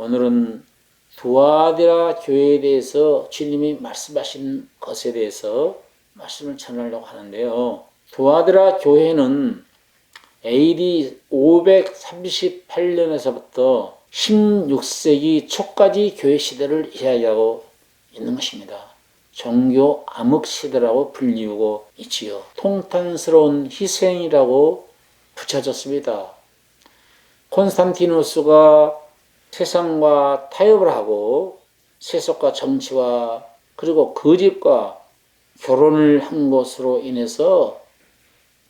오늘은 두아디라 교회에 대해서 주님이 말씀하신 것에 대해서 말씀을 전하려고 하는데요. 두아디라 교회는 AD 538년에서부터 16세기 초까지 교회 시대를 이야기하고 있는 것입니다. 종교 암흑 시대라고 불리우고 있지요. 통탄스러운 희생이라고 붙여졌습니다. 콘스탄티누스가 세상과 타협을 하고 세속과 정치와 그리고 거짓과 결혼을 한 것으로 인해서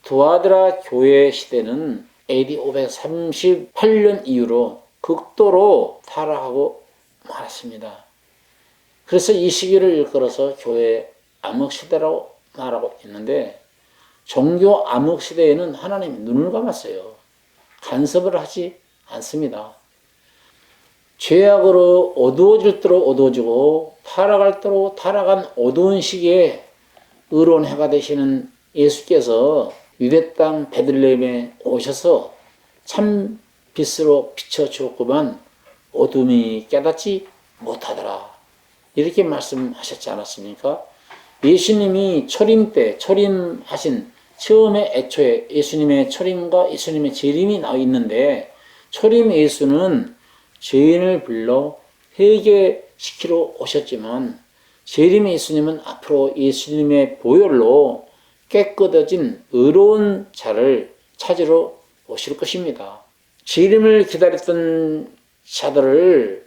두아디라 교회 시대는 AD 538년 이후로 극도로 타락하고 말았습니다. 그래서 이 시기를 일컬어서 교회 암흑시대라고 말하고 있는데, 종교 암흑시대에는 하나님이 눈을 감았어요. 간섭을 하지 않습니다. 죄악으로 어두워질 대로 어두워지고 타락할 대로 타락한 어두운 시기에 의로운 해가 되시는 예수께서 유대 땅 베들레헴에 오셔서 참 빛으로 비춰주었구만 어둠이 깨닫지 못하더라, 이렇게 말씀하셨지 않았습니까? 예수님이 초림 때 초림하신 처음에 애초에 예수님의 초림과 예수님의 재림이 나와 있는데, 초림 예수는 죄인을 불러 회개시키러 오셨지만 재림 예수님은 앞으로 예수님의 보혈로 깨끗해진 의로운 자를 찾으러 오실 것입니다. 재림을 기다렸던 자들을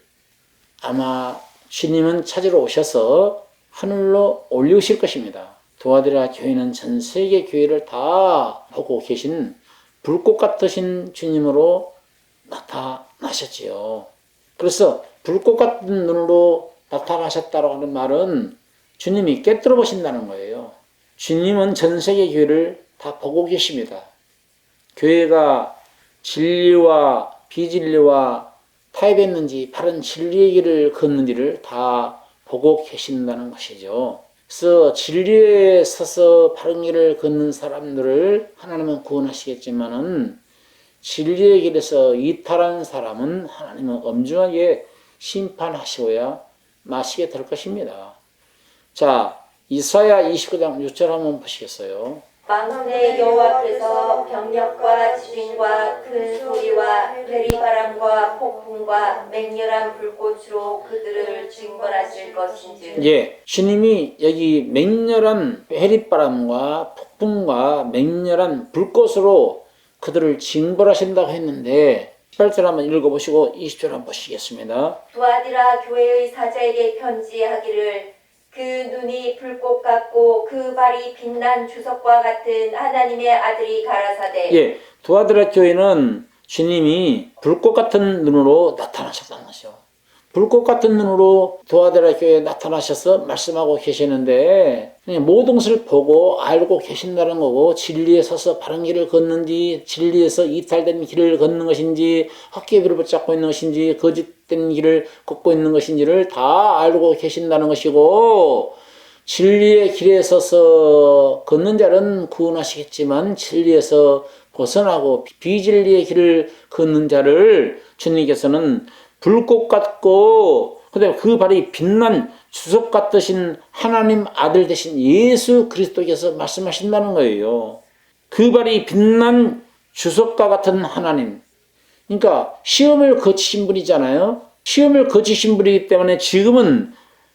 아마 주님은 찾으러 오셔서 하늘로 올리실 것입니다. 두아디라 교회는 전 세계 교회를 다 보고 계신 불꽃 같으신 주님으로 나타나셨지요. 그래서 불꽃 같은 눈으로 나타나셨다고 하는 말은 주님이 깨뜨려 보신다는 거예요. 주님은 전 세계 교회를 다 보고 계십니다. 교회가 진리와 비진리와 타협했는지 바른 진리의 길을 걷는지를 다 보고 계신다는 것이죠. 그래서 진리에 서서 바른 길을 걷는 사람들을 하나님은 구원하시겠지만은 진리의 길에서 이탈한 사람은 하나님은 엄중하게 심판하시고야 마시게 될 것입니다. 자, 이사야 29장 6절 한번 보시겠어요? 만군의 여호와께서 병력과 지진과 큰 소리와 회리바람과 폭풍과 맹렬한 불꽃으로 그들을 징벌하실 것인즉. 예, 주님이 여기 맹렬한 회리바람과 폭풍과 맹렬한 불꽃으로 그들을 징벌하신다고 했는데, 18절 한번 읽어보시고 20절 한번 보시겠습니다. 두아디라 교회의 사자에게 편지하기를, 그 눈이 불꽃 같고 그 발이 빛난 주석과 같은 하나님의 아들이 가라사대. 예, 두아디라 교회는 주님이 불꽃 같은 눈으로 나타나셨다는 것이죠. 불꽃 같은 눈으로 두아디라 교회에 나타나셔서 말씀하고 계시는데, 모든 것을 보고 알고 계신다는 거고, 진리에 서서 바른 길을 걷는지, 진리에서 이탈된 길을 걷는 것인지, 헛개의 길을 붙잡고 있는 것인지, 거짓된 길을 걷고 있는 것인지를 다 알고 계신다는 것이고, 진리의 길에 서서 걷는 자는 구원하시겠지만 진리에서 벗어나고 비진리의 길을 걷는 자를 주님께서는 불꽃 같고 그다음에 그 발이 빛난 주석 같으신 하나님 아들 되신 예수 그리스도께서 말씀하신다는 거예요. 그 발이 빛난 주석과 같은 하나님. 그러니까 시험을 거치신 분이잖아요. 시험을 거치신 분이기 때문에 지금은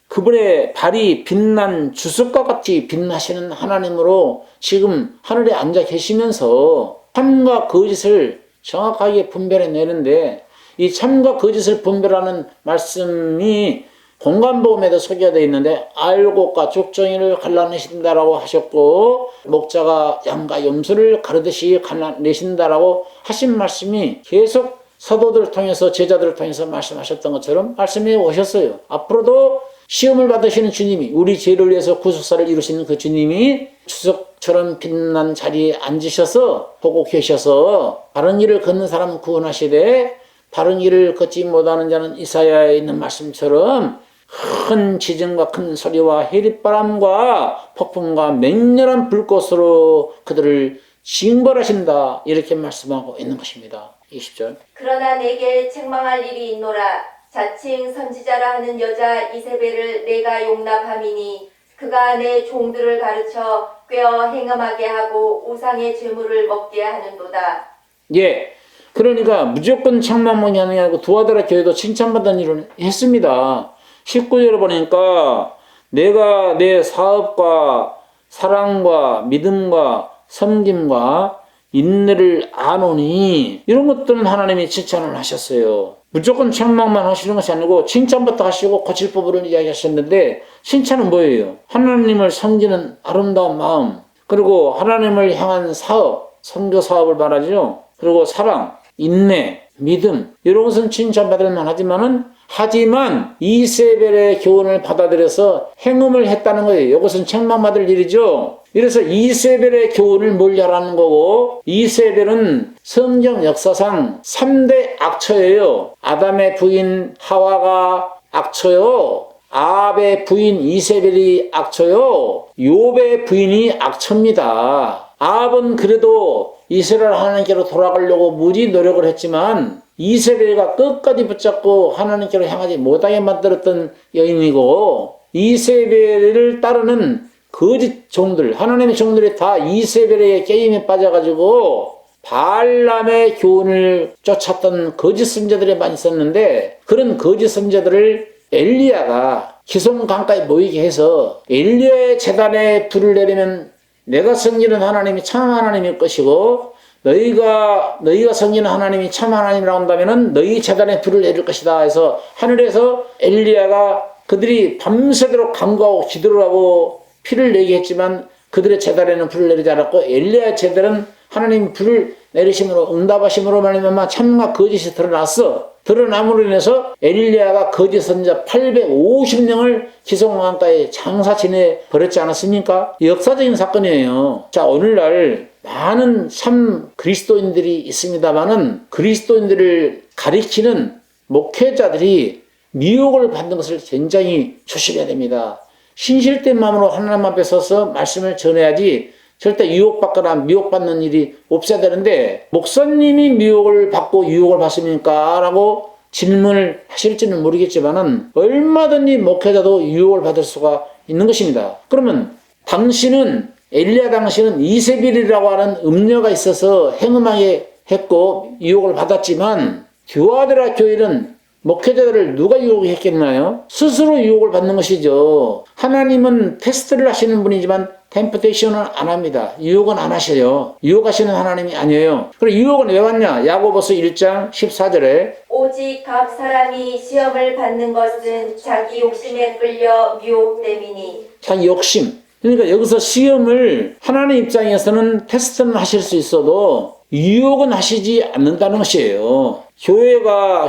그분의 발이 빛난 주석과 같이 빛나시는 하나님으로 지금 하늘에 앉아 계시면서 참과 거짓을 정확하게 분별해내는데, 이 참과 거짓을 분별하는 말씀이 공간복음에도 소개가 되어 있는데, 알곡과 죽정이를 갈라내신다라고 하셨고, 목자가 양과 염소를 가르듯이 갈라내신다라고 하신 말씀이 계속 사도들을 통해서 제자들을 통해서 말씀하셨던 것처럼 말씀해 오셨어요. 앞으로도 시험을 받으시는 주님이, 우리 죄를 위해서 구속사를 이루시는 그 주님이 주석처럼 빛난 자리에 앉으셔서 보고 계셔서 바른 길을 걷는 사람은 구원하시되 바른 길을 걷지 못하는 자는 이사야에 있는 말씀처럼 큰 지진과 큰 소리와 해릿바람과 폭풍과 맹렬한 불꽃으로 그들을 징벌하신다, 이렇게 말씀하고 있는 것입니다. 20절. 그러나 내게 책망할 일이 있노라. 자칭 선지자라 하는 여자 이세벨을 내가 용납함이니 그가 내 종들을 가르쳐 꾀어 행음하게 하고 우상의 제물을 먹게 하는도다. 예. 그러니까 무조건 창망만이 하는 게 아니고 두아드라 교회도 칭찬받은 일을 했습니다. 19절에 보니까 내가 내 사업과 사랑과 믿음과 섬김과 인내를 아노니 이런 것들은 하나님이 칭찬을 하셨어요. 무조건 책망만 하시는 것이 아니고 칭찬부터 하시고 고칠 부분을 이야기하셨는데 칭찬은 뭐예요? 하나님을 섬기는 아름다운 마음, 그리고 하나님을 향한 사업, 선교 사업을 말하죠. 그리고 사랑, 인내, 믿음 이런 것은 칭찬받을 만하지만 이세벨의 교훈을 받아들여서 행음을 했다는 거예요. 이것은 책망받을 일이죠. 이래서 이세벨의 교훈을 몰려라는 거고, 이세벨은 성경 역사상 3대 악처예요. 아담의 부인 하와가 악처요. 아합의 부인 이세벨이 악처요. 욥의 부인이 악처입니다. 아합은 그래도 이스라엘 하나님께로 돌아가려고 무지 노력을 했지만 이세벨과 끝까지 붙잡고 하나님께로 향하지 못하게 만들었던 여인이고, 이세벨을 따르는 거짓 종들, 하나님의 종들이 다 이세벨의 게임에 빠져가지고 발람의 교훈을 쫓았던 거짓 선지자들이 많이 있었는데, 그런 거짓 선지자들을 엘리야가 기숑 강가에 모이게 해서 엘리야의 제단에 불을 내리면 내가 섬기는 하나님이 참 하나님일 것이고, 너희가 섬기는 하나님이 참 하나님이라고 한다면은 너희 제단에 불을 내릴 것이다 해서 하늘에서 엘리야가 그들이 밤새도록 간구하고 기도를 하고 피를 내게 했지만 그들의 제단에는 불을 내리지 않았고, 엘리야의 제단은 하나님 불을 내리심으로 응답하심으로 말미암아 참과 거짓이 드러났어. 드러남으로 인해서 엘리야가 거짓 선지자 850명을 기숑강가에 장사 지내 버렸지 않았습니까? 역사적인 사건이에요. 자, 오늘날 많은 참 그리스도인들이 있습니다만은 그리스도인들을 가리키는 목회자들이 미혹을 받는 것을 굉장히 조심해야 됩니다. 신실된 마음으로 하나님 앞에 서서 말씀을 전해야지 절대 유혹받거나 미혹받는 일이 없어야 되는데, 목사님이 미혹을 받고 유혹을 받습니까? 라고 질문을 하실지는 모르겠지만은 얼마든지 목회자도 유혹을 받을 수가 있는 것입니다. 그러면 엘리야 당신은 이세벨이라고 하는 음녀가 있어서 행음하게 했고 유혹을 받았지만, 두아드라 교회는 목회자들을 누가 유혹했겠나요? 스스로 유혹을 받는 것이죠. 하나님은 테스트를 하시는 분이지만 템프테이션은 안 합니다. 유혹은 안 하셔요. 유혹하시는 하나님이 아니에요. 그리고 유혹은 왜 왔냐? 야고보서 1장 14절에 오직 각 사람이 시험을 받는 것은 자기 욕심에 끌려 미혹됨이니. 자기 욕심. 그러니까 여기서 시험을 하나님 입장에서는 테스트는 하실 수 있어도 유혹은 하시지 않는다는 것이에요.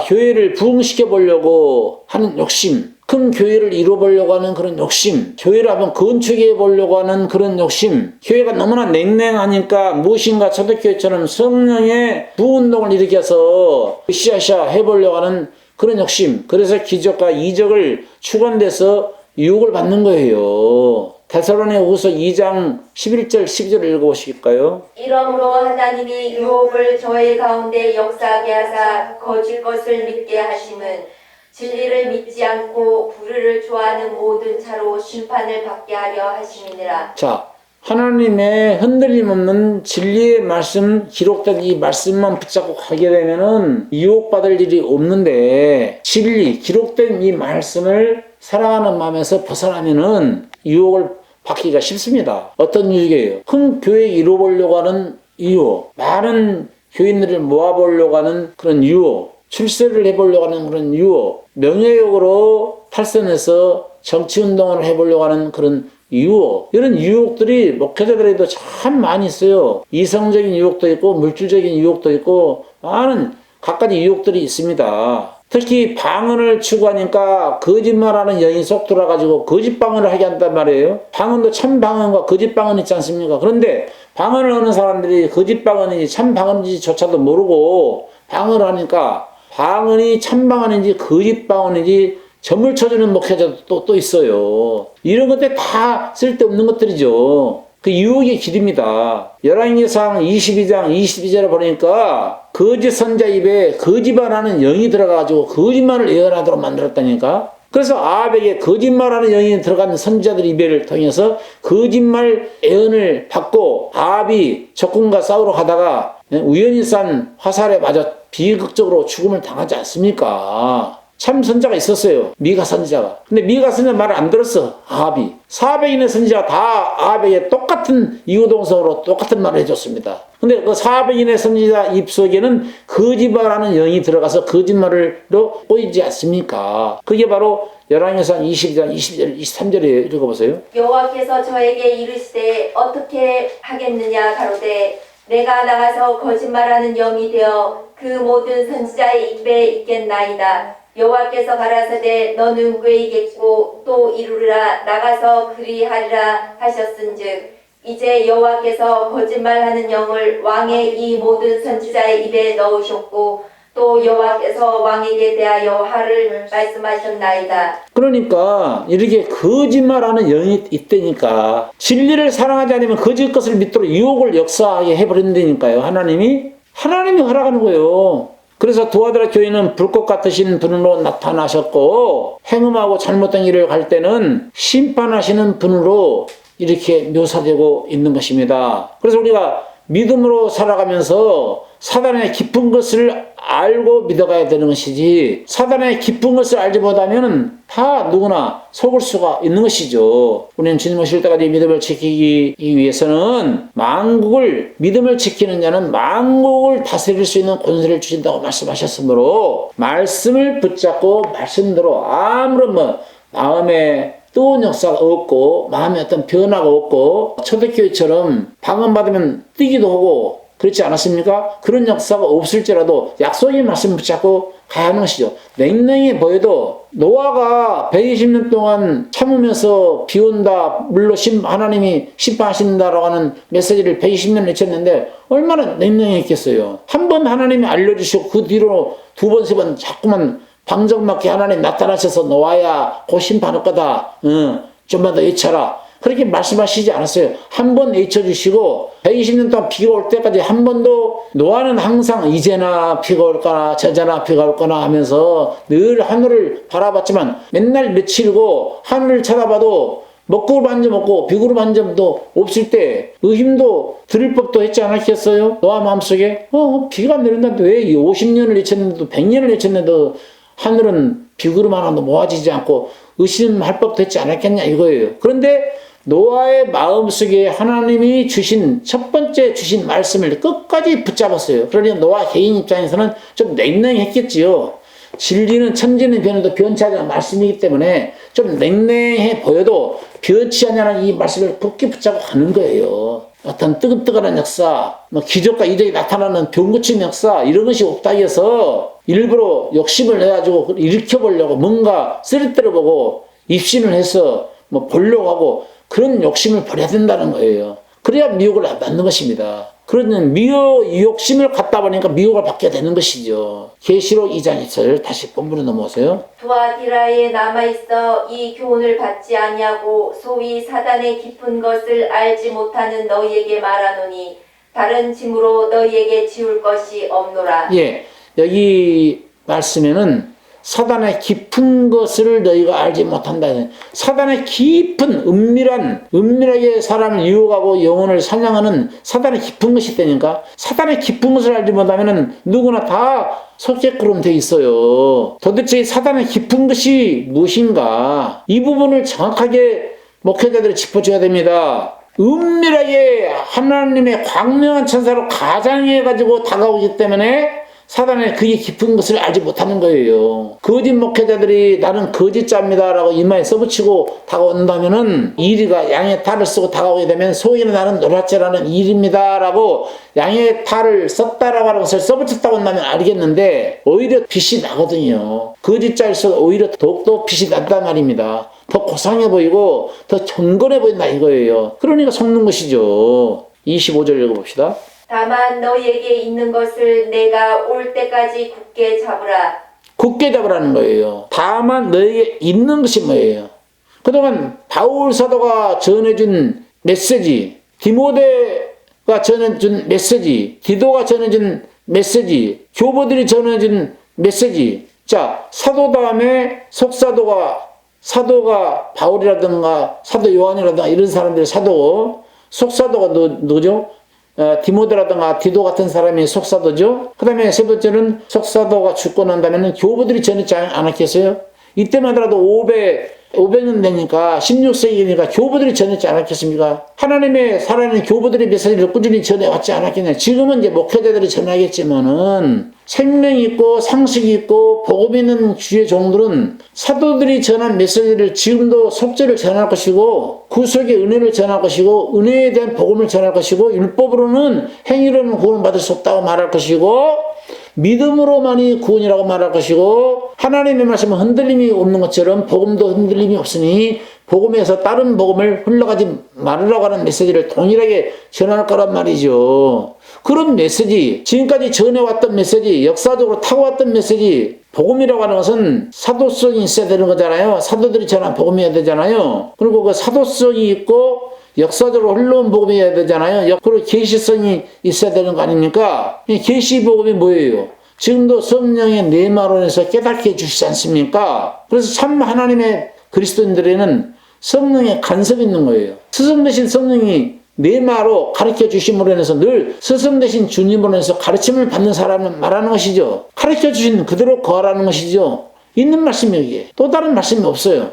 교회를 부흥시켜 보려고 하는 욕심, 큰 교회를 이루어보려고 하는 그런 욕심, 교회를 한번 건축해 보려고 하는 그런 욕심, 교회가 너무나 냉랭하니까 무엇인가 초대교회처럼 성령의 부운동을 일으켜서 으쌰으쌰 해보려고 하는 그런 욕심, 그래서 기적과 이적을 추구한데서 유혹을 받는 거예요. 데살로니가후서 2장 11절 12절을 읽어보실까요? 이러므로 하나님이 유혹을 저희 가운데 역사하게 하사 거짓 것을 믿게 하심은 진리를 믿지 않고 불의를 좋아하는 모든 자로 심판을 받게 하려 하심이니라. 자, 하나님의 흔들림 없는 진리의 말씀, 기록된 이 말씀만 붙잡고 가게 되면은 유혹받을 일이 없는데, 진리, 기록된 이 말씀을 사랑하는 마음에서 벗어나면은 유혹을 받기가 쉽습니다. 어떤 유혹이에요? 큰 교회 이루어보려고 하는 유혹, 많은 교인들을 모아보려고 하는 그런 유혹, 출세를 해보려고 하는 그런 유혹, 명예욕으로 탈선해서 정치운동을 해보려고 하는 그런 유혹, 이런 유혹들이 목회자들에게도 참 많이 있어요. 이성적인 유혹도 있고 물질적인 유혹도 있고 많은 갖가지 유혹들이 있습니다. 특히 방언을 추구하니까 거짓말하는 여인이 쏙 들어가지고 거짓 방언을 하게 한단 말이에요. 방언도 참 방언과 거짓 방언 있지 않습니까? 그런데 방언을 하는 사람들이 거짓 방언인지 참 방언인지조차도 모르고 방언을 하니까 방언이 참 방언인지 거짓 방언인지 점을 쳐주는 목회자도 또 있어요. 이런 것들 다 쓸데없는 것들이죠. 그 유혹의 길입니다. 열왕기상 22장 22절에 보니까 거짓 선자 입에 거짓말하는 영이 들어가가지고 거짓말을 예언하도록 만들었다니까. 그래서 아합에게 거짓말하는 영이 들어간 선지자들 입을 통해서 거짓말 예언을 받고 아합이 적군과 싸우러 가다가 우연히 싼 화살에 맞아 비극적으로 죽음을 당하지 않습니까? 참 선자가 있었어요. 미가 선지자가. 근데 미가 선지자 말을 안 들었어. 아합이. 400인의 선지자가 다 아합에게 똑같은 이유동성으로 똑같은 말을 해줬습니다. 근데 그 400인의 선지자 입속에는 거짓말하는 영이 들어가서 거짓말로 꼬이지 않습니까? 그게 바로 열왕기상 22장 20절 23절에 읽어보세요. 여호와께서 저에게 이르시되 어떻게 하겠느냐 가로되 내가 나가서 거짓말하는 영이 되어 그 모든 선지자의 입에 있겠나이다. 여호와께서 가라사대 너는 꾀이겠고 또 이루리라 나가서 그리하리라 하셨은즉 이제 여호와께서 거짓말하는 영을 왕의 이 모든 선지자의 입에 넣으셨고 또 여호와께서 왕에게 대하여 하를 말씀하셨나이다. 그러니까 이렇게 거짓말하는 영이 있다니까. 진리를 사랑하지 않으면 거짓 것을 믿도록 유혹을 역사하게 해버린다니까요. 하나님이 허락하는 거예요. 그래서 두아드라 교회는 불꽃 같으신 분으로 나타나셨고 행음하고 잘못된 일을 갈 때는 심판하시는 분으로 이렇게 묘사되고 있는 것입니다. 그래서 우리가 믿음으로 살아가면서 사단의 깊은 것을 알고 믿어가야 되는 것이지 사단의 깊은 것을 알지 못하면 다 누구나 속을 수가 있는 것이죠. 우리는 주님 오실 때까지 믿음을 지키기 위해서는 믿음을 지키는 자는 만국을 다스릴 수 있는 권세를 주신다고 말씀하셨으므로 말씀을 붙잡고 말씀대로 아무런 마음에 뜨거운 역사가 없고 마음에 어떤 변화가 없고 초대교회처럼 방언받으면 뛰기도 하고 그렇지 않았습니까? 그런 역사가 없을지라도 약속의 말씀 붙잡고 가야 하는 것이죠. 냉랭해 보여도 노아가 120년 동안 참으면서 비 온다 물로 하나님이 심판하신다라고 하는 메시지를 120년 외쳤는데 얼마나 냉랭했겠어요. 한 번 하나님이 알려주시고 그 뒤로 두 번, 세 번 자꾸만 방정맞게 하나님 나타나셔서 노아야 곧 심판할 거다. 좀만 더 외쳐라. 그렇게 말씀하시지 않았어요. 한 번 외쳐주시고 120년 동안 비가 올 때까지 한 번도 노아는 항상 이제나 비가 올까나 저제나 비가 올까나 하면서 늘 하늘을 바라봤지만 맨날 며칠이고 하늘을 쳐다봐도 먹고 만져 먹고 비구로 만져도 없을 때 의심도 들을 법도 했지 않았겠어요? 노아 마음속에 비가 내린다는데 왜 50년을 외쳤는데도 100년을 외쳤는데도 하늘은 비구로만 하도 모아지지 않고 의심할 법도 했지 않았겠냐 이거예요. 그런데 노아의 마음속에 하나님이 주신 첫 번째 주신 말씀을 끝까지 붙잡았어요. 그러니 노아 개인 입장에서는 좀 냉랭했겠지요. 진리는 천지는 변해도 변치 않는 말씀이기 때문에 좀 냉랭해 보여도 변치 않는 이 말씀을 굳게 붙잡고 가는 거예요. 어떤 뜨끈뜨끈한 역사, 기적과 이적이 나타나는 병 고치는 역사 이런 것이 없다 해서 일부러 욕심을 내가지고 일으켜보려고 뭔가 쓰리때려 보고 입신을 해서 보려고 하고 그런 욕심을 버려야 된다는 거예요. 그래야 미혹을 안 받는 것입니다. 그러면 욕심을 갖다 보니까 미혹을 받게 되는 것이죠. 계시록 2장 2절 다시 본문으로 넘어오세요. 두아디라에 남아있어 이 교훈을 받지 아니하고 소위 사단의 깊은 것을 알지 못하는 너희에게 말하노니 다른 짐으로 너희에게 지울 것이 없노라. 예, 여기 말씀에는 사단의 깊은 것을 너희가 알지 못한다. 사단의 깊은 은밀하게 사람을 유혹하고 영혼을 사냥하는 사단의 깊은 것이 있다니까. 사단의 깊은 것을 알지 못하면 누구나 다 속죄그럼 돼 있어요. 도대체 사단의 깊은 것이 무엇인가? 이 부분을 정확하게 목회자들이 짚어줘야 됩니다. 은밀하게 하나님의 광명한 천사로 가장해가지고 다가오기 때문에 사단의 그게 깊은 것을 알지 못하는 거예요. 거짓 목회자들이 나는 거짓자입니다라고 이마에 써붙이고 다가온다면은 이리가 양의 탈을 쓰고 다가오게 되면 소위 나는 노랗지라는 일입니다라고 양의 탈을 썼다라고 하는 것을 써붙였다고 한다면 알겠는데 오히려 빛이 나거든요. 거짓자일수록 오히려 더욱더 빛이 난단 말입니다. 더 고상해 보이고 더 경건해 보인다 이거예요. 그러니까 속는 것이죠. 25절 읽어봅시다. 다만 너희에게 있는 것을 내가 올 때까지 굳게 잡으라. 굳게 잡으라는 거예요. 다만 너에게 있는 것이 뭐예요? 그동안 바울 사도가 전해준 메시지, 디모데가 전해준 메시지, 디도가 전해준 메시지, 교보들이 전해준 메시지. 자, 사도 다음에 사도가 바울이라든가 사도 요한이라든가 이런 사람들이 사도고, 속사도가 누구죠? 디모데라든가 디도 같은 사람이 속사도죠. 그 다음에 세 번째는 속사도가 죽고 난 다음에는 교부들이 전했지 않았겠어요? 이때만 하더라도 500년 되니까 16세기니까 교부들이 전했지 않았겠습니까? 하나님의 살아있는 교부들의 메시지를 꾸준히 전해왔지 않았겠냐. 지금은 이제 목회자들이 전하겠지만은 생명이 있고 상식이 있고 복음 있는 주의 종들은 사도들이 전한 메시지를 지금도 속죄를 전할 것이고 구속의 은혜를 전할 것이고 은혜에 대한 복음을 전할 것이고 율법으로는 행위로는 구원을 받을 수 없다고 말할 것이고 믿음으로만이 구원이라고 말할 것이고 하나님의 말씀은 흔들림이 없는 것처럼 복음도 흔들림이 없으니 복음에서 다른 복음을 흘러가지 말으라고 하는 메시지를 동일하게 전할 거란 말이죠. 그런 메시지, 지금까지 전해왔던 메시지, 역사적으로 타고왔던 메시지, 복음이라고 하는 것은 사도성이 있어야 되는 거잖아요. 사도들이 전한 복음이어야 되잖아요. 그리고 그 사도성이 있고 역사적으로 흘러온 복음이어야 되잖아요. 그리고 계시성이 있어야 되는 거 아닙니까? 이 계시 복음이 뭐예요? 지금도 성령의 내마론에서 깨닫게 해주시지 않습니까? 그래서 참 하나님의 그리스도인들에는 성령의 간섭이 있는 거예요. 스승 대신 성령이 내마로 가르쳐 주심으로 인해서 늘 스승 대신 주님으로 인해서 가르침을 받는 사람은 말하는 것이죠. 가르쳐 주신 그대로 거하라는 것이죠. 있는 말씀이 여기에. 또 다른 말씀이 없어요.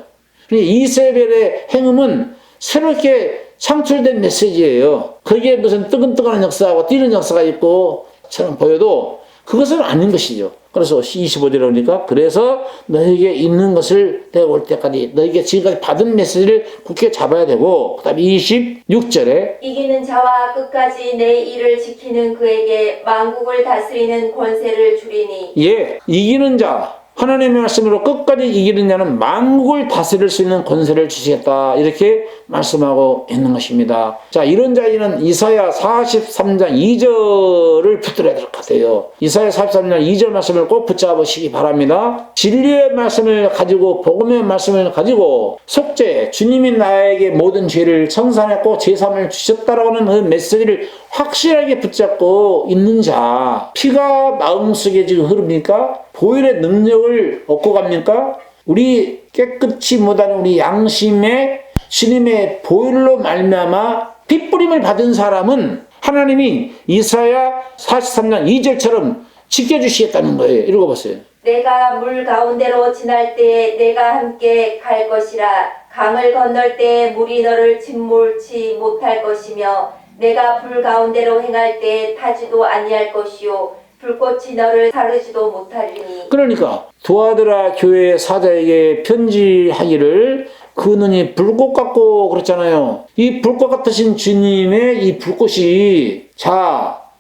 이세벨의 행음은 새롭게 창출된 메시지예요. 거기에 무슨 뜨끈뜨끈한 역사하고 뛰는 역사가 있고 처럼 보여도 그것은 아닌 것이죠. 그래서 25절에 보니까 그래서 너에게 있는 것을 내가 올 때까지 너에게 지금까지 받은 메시지를 굳게 잡아야 되고 그 다음에 26절에 이기는 자와 끝까지 내 일을 지키는 그에게 만국을 다스리는 권세를 주리니 이기는 자 하나님의 말씀으로 끝까지 이기는 자는 만국을 다스릴 수 있는 권세를 주시겠다 이렇게 말씀하고 있는 것입니다. 자, 이런 자에게는 이사야 43장 2절을 붙들어야 될 것 같아요. 이사야 43장 2절 말씀을 꼭 붙잡으시기 바랍니다. 진리의 말씀을 가지고 복음의 말씀을 가지고 속죄, 주님이 나에게 모든 죄를 청산했고 제3을 주셨다라고 하는 그 메시지를 확실하게 붙잡고 있는 자, 피가 마음속에 지금 흐릅니까? 보혈의 능력을 얻고 갑니까? 우리 깨끗이 못하는 우리 양심의 주님의 보혈로 말미암아 핏부림을 받은 사람은 하나님이 이사야 43장 2절처럼 지켜주시겠다는 거예요. 읽어보세요. 내가 물 가운데로 지날 때에 내가 함께 갈 것이라. 강을 건널 때에 물이 너를 짓몰지 못할 것이며 내가 불 가운데로 행할 때에 타지도 아니할 것이요 불꽃이 너를 사르지도 못하리니. 그러니까 두아드라 교회 사자에게 편지하기를 그 눈이 불꽃 같고 그렇잖아요. 이 불꽃 같으신 주님의 이 불꽃이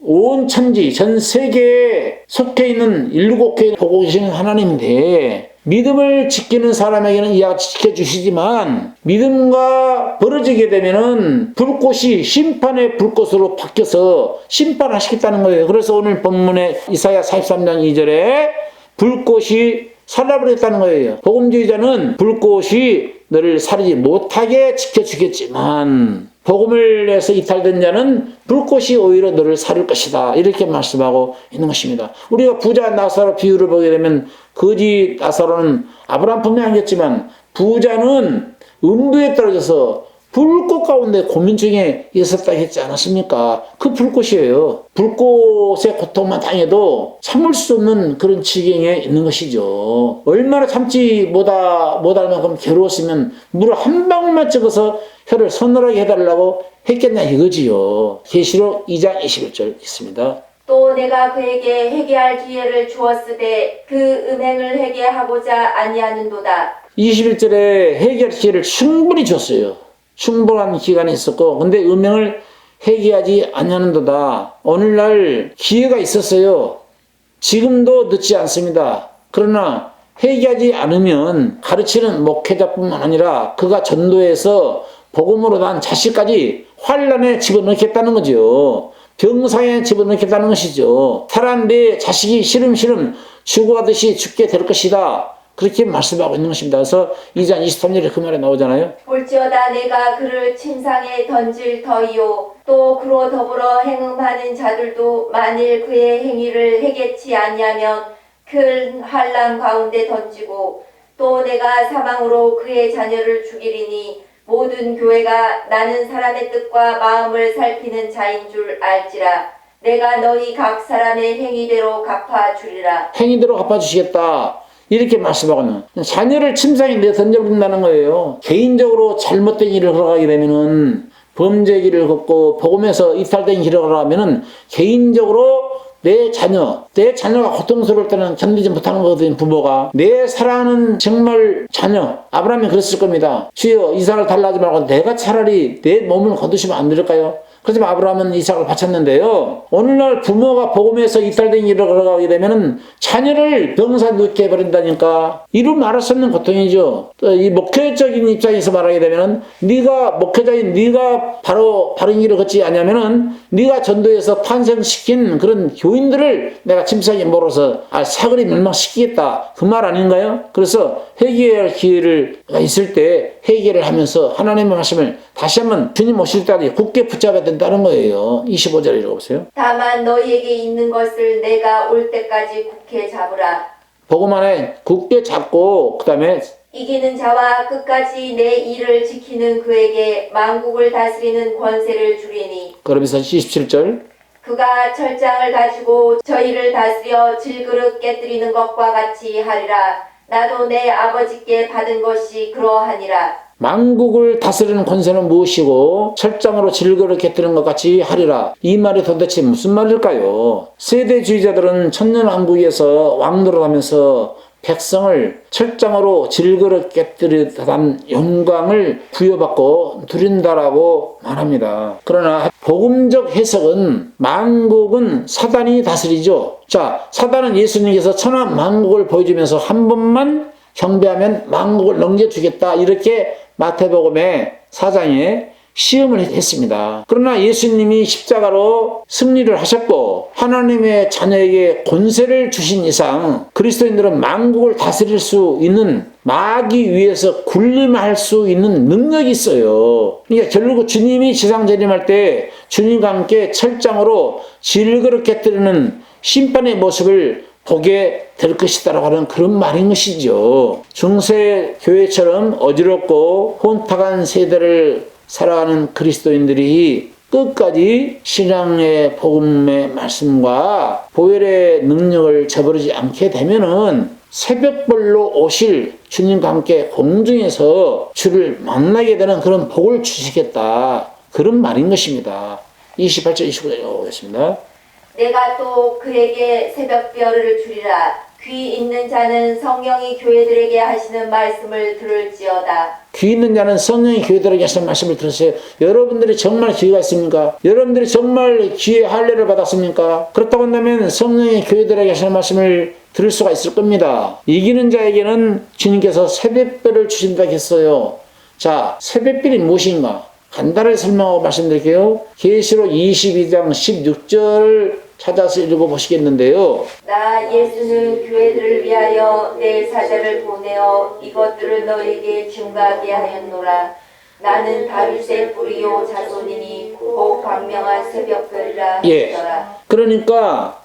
온 천지 전 세계에 속해 있는 7교회 보고 계시는 하나님인데 믿음을 지키는 사람에게는 이같이 지켜주시지만 믿음과 벌어지게 되면은 불꽃이 심판의 불꽃으로 바뀌어서 심판하시겠다는 거예요. 그래서 오늘 본문의 이사야 43장 2절에 불꽃이 살아버렸다는 거예요. 복음주의자는 불꽃이 너를 사르지 못하게 지켜주겠지만 복음을 내서 이탈된 자는 불꽃이 오히려 너를 사를 것이다. 이렇게 말씀하고 있는 것입니다. 우리가 부자 나사로 비유를 보게 되면 거지 나사로는 아브라함 품에 안겼지만 부자는 음부에 떨어져서 불꽃 가운데 고민 중에 있었다 했지 않았습니까? 그 불꽃이에요. 불꽃의 고통만 당해도 참을 수 없는 그런 지경에 있는 것이죠. 얼마나 참지 못할 만큼 괴로웠으면 물 한 방울만 찍어서 혀를 서늘하게 해달라고 했겠냐 이거지요. 계시록 2장 21절 있습니다. 또 내가 그에게 회개할 기회를 주었으되 그 음행을 회개하고자 아니하는도다. 21절에 회개할 기회를 충분히 줬어요. 충분한 기간이 있었고 근데 음행을 회개하지 아니하는도다. 오늘날 기회가 있었어요. 지금도 늦지 않습니다. 그러나 회개하지 않으면 가르치는 목회자뿐만 아니라 그가 전도해서 복음으로 난 자식까지 환란에 집어넣겠다는 거죠. 병상에 집어넣겠다는 것이죠. 살아난 내 자식이 시름시름 죽어가듯이 죽게 될 것이다. 그렇게 말씀하고 있는 것입니다. 그래서 2장 23절에 그 말이 나오잖아요. 볼지어다 내가 그를 침상에 던질 터이요 또 그로 더불어 행음하는 자들도 만일 그의 행위를 해결치 아니하면 큰 환난 가운데 던지고 또 내가 사망으로 그의 자녀를 죽이리니 모든 교회가 나는 사람의 뜻과 마음을 살피는 자인 줄 알지라. 내가 너희 각 사람의 행위대로 갚아주리라. 행위대로 갚아주시겠다. 이렇게 말씀하고는 자녀를 침상에 내 던져버린다는 거예요. 개인적으로 잘못된 일을 걸어가게 되면은 범죄 길을 걷고 복음에서 이탈된 길을 걸어가면은 개인적으로 내 자녀가 고통스러울 때는 견디지 못하는 거거든요. 부모가 내 사랑하는 정말 자녀 아브라함이 그랬을 겁니다. 주여 이삭을 달라하지 말고 내가 차라리 내 몸을 거두시면 안 될까요? 그렇지만 아브라함은 이삭을 바쳤는데요. 오늘날 부모가 복음에서 이탈된 길을 걸어가게 되면은 자녀를 병사 눕게 해버린다니까. 이루 말할 수 없는 고통이죠. 또 이 목회적인 입장에서 말하게 되면은 네가 목회자인 네가 바른 길을 걷지 않냐면은 네가 전도해서 탄생시킨 그런 교인들을 내가 침상에 몰아서 사거리 멸망시키겠다. 그 말 아닌가요? 그래서 회개할 기회가 있을 때 회개를 하면서 하나님의 말씀을 다시 한번 주님 오실 때까지 굳게 붙잡아야 된다는 거예요. 25절 읽어보세요. 다만 너희에게 있는 것을 내가 올 때까지 굳게 잡으라. 복음 안에 굳게 잡고 그 다음에 이기는 자와 끝까지 내 일을 지키는 그에게 만국을 다스리는 권세를 주리니 그러면서 27절 그가 철장을 가지고 저희를 다스려 질그릇 깨뜨리는 것과 같이 하리라. 나도 내 아버지께 받은 것이 그러하니라. 만국을 다스리는 권세는 무엇이고 철장으로 질그릇 깨뜨리는 것 같이 하리라. 이 말이 도대체 무슨 말일까요? 세대주의자들은 천년왕국에서 왕노릇하면서 백성을 철장으로 질그릇 깨뜨리듯한 영광을 부여받고 누린다라고 말합니다. 그러나 복음적 해석은 만국은 사단이 다스리죠. 자, 사단은 예수님께서 천하 만국을 보여주면서 한 번만 경배하면 만국을 넘겨주겠다. 이렇게 마태복음의 4장에 시험을 했습니다. 그러나 예수님이 십자가로 승리를 하셨고 하나님의 자녀에게 권세를 주신 이상 그리스도인들은 만국을 다스릴 수 있는 마귀 위에서 군림할 수 있는 능력이 있어요. 그러니까 결국 주님이 지상 재림할 때 주님과 함께 철장으로 질그릇 깨뜨리는 심판의 모습을 보게 될 것이다라고 하는 그런 말인 것이죠. 중세 교회처럼 어지럽고 혼탁한 세대를 살아가는 그리스도인들이 끝까지 신앙의 복음의 말씀과 보혈의 능력을 저버리지 않게 되면은 새벽별로 오실 주님과 함께 공중에서 주를 만나게 되는 그런 복을 주시겠다. 그런 말인 것입니다. 28절 29절 읽어보겠습니다. 내가 또 그에게 새벽별을 주리라. 귀 있는 자는 성령이 교회들에게 하시는 말씀을 들을지어다. 귀 있는 자는 성령이 교회들에게 하시는 말씀을 들으세요. 여러분들이 정말 기회가 있습니까? 여러분들이 정말 기회 할례를 받았습니까? 그렇다고 한다면 성령이 교회들에게 하시는 말씀을 들을 수가 있을 겁니다. 이기는 자에게는 주님께서 새벽별을 주신다 했어요. 자, 새벽별이 무엇인가? 간단하게 설명하고 말씀드릴게요. 계시록 22장 16절 찾아서 읽어보시겠는데요. 나 예수는 교회들을 위하여 내 사자를 보내어 이것들을 너에게 증거하게 하였노라. 나는 다윗의 뿌리요 자손이니 곧 광명한 새벽별이라 하더라. 그러니까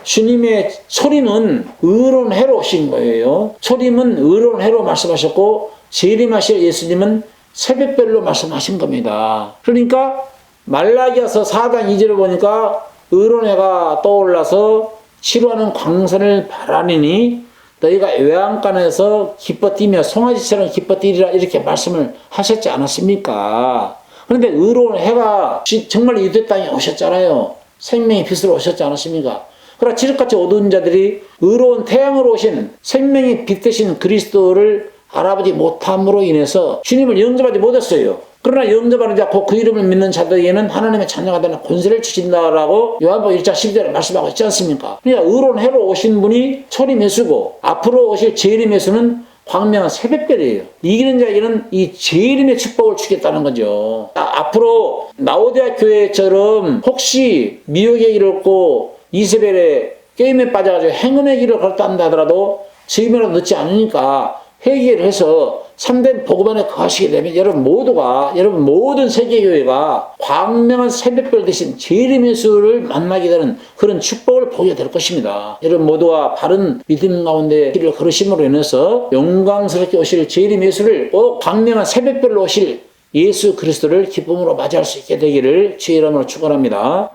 주님의 소리는 의로운 해로 오신 거예요. 소림은 의로운 해로 말씀하셨고 재림하실 예수님은 새벽별로 말씀하신 겁니다. 그러니까 말라기야서 4장 2절을 보니까 의로운 해가 떠올라서 치루하는 광선을 바라니니 너희가 외양간에서 기뻐 뛰며 송아지처럼 기뻐 뛰리라 이렇게 말씀을 하셨지 않았습니까? 그런데 의로운 해가 정말 유대 땅에 오셨잖아요. 생명의 빛으로 오셨지 않았습니까? 그러나 지륵같이 어두운 자들이 의로운 태양으로 오신 생명의 빛 되신 그리스도를 알아보지 못함으로 인해서 주님을 영접하지 못했어요. 그러나 영접하지 않고 그 이름을 믿는 자들에게는 하나님의 자녀가 되는 권세를 주신다라고 요한복음 1장 12절에 말씀하고 있지 않습니까? 그러니까 의로운 해로 오신 분이 초림 예수고 앞으로 오실 재림 예수는 광명한 새벽별이에요. 이기는 자에게는 이 재림의 축복을 주겠다는 거죠. 앞으로 라오디아 교회처럼 혹시 미혹의 길을 걷고 이세벨의 게임에 빠져가지고 행운의 길을 걸었다 한다 하더라도 지금이라도 늦지 않으니까 회개를 해서 참된 복음 안에 거하시게 되면 여러분 모든 세계교회가 광명한 새벽별 대신 재림 예수를 만나게 되는 그런 축복을 보게 될 것입니다. 여러분 모두가 바른 믿음 가운데 길을 걸으심으로 인해서 영광스럽게 오실 재림 예수를 꼭 광명한 새벽별로 오실 예수 그리스도를 기쁨으로 맞이할 수 있게 되기를 주의 이름으로 축원합니다.